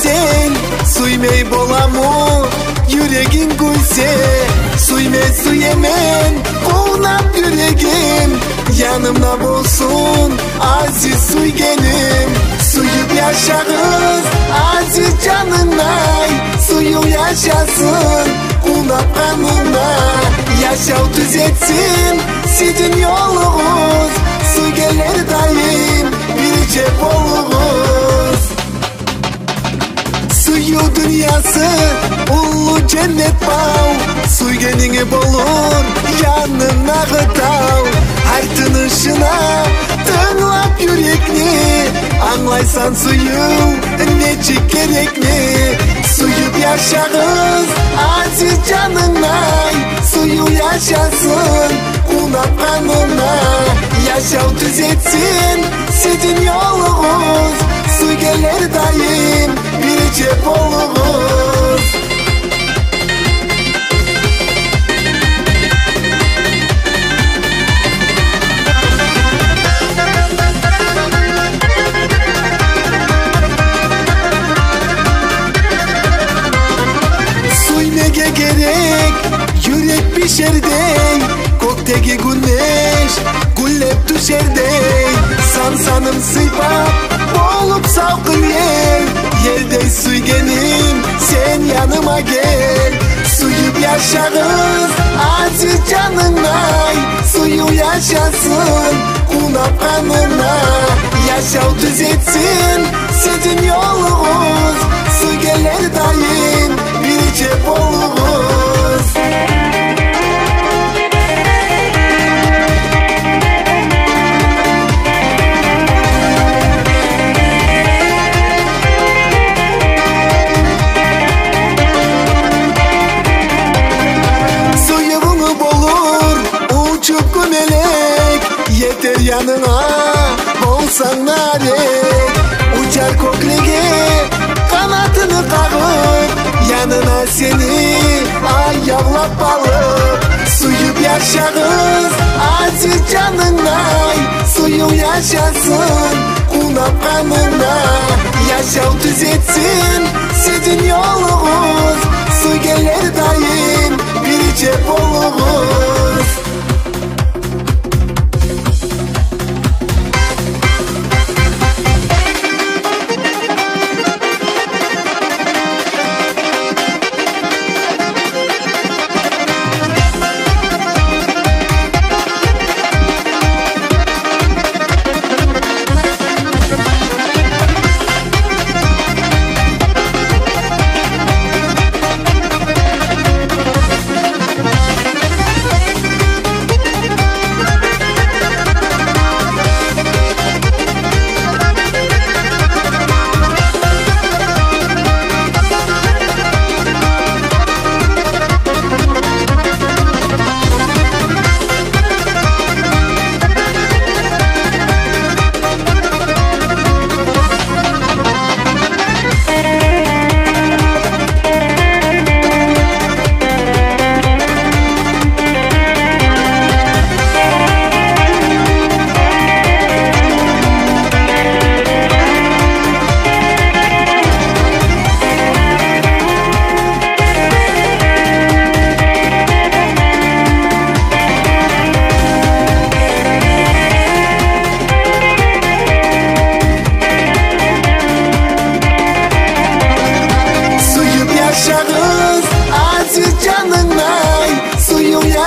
sen suymey bolamı yüreğin gülse suymemen kovnap yüreğim yanımda bolsun aziz suygenim suyup yaşarız aziz canınay suyu yaşasın kulap kanına yaşav düzetsin sizin yolunuz su gelir daim bir cep oluruz suyu dünyası ulu cennet bağ suygenini bolur yanına gıdav her tınışına tınlap yürekni anlaysan suyu necik gerekli suyup yaşarız aziz canınay suyu yaşasın kulap kanına yaşav düzetsin sizin yolunuz su gelir daim bir cep oluruz Suymege gerek yürek pişer dey kokteki güneş güllep düşer dey sansanım sıypap bolup salkın yerde suygenim sen yanıma gel suyup yaşarız aziz canınay suyu yaşasın kulap kanına yaşav düzetsin sizin yolunuz su gelir daim bir cep oluruz suyunu bulur uçup gümelek yeter yanına bolsan narek uçar koklege kanatını kağıp yanına seni ay yavlap balıp suyup yaşarız aziz canınay suyu yaşasın kulap kanına yaşav düzetsin sizin yolunuz su gelir daim bir cep oluruz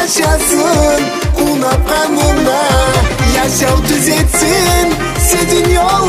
yaşasın kulap kanına yaşav düzetsin sizin yol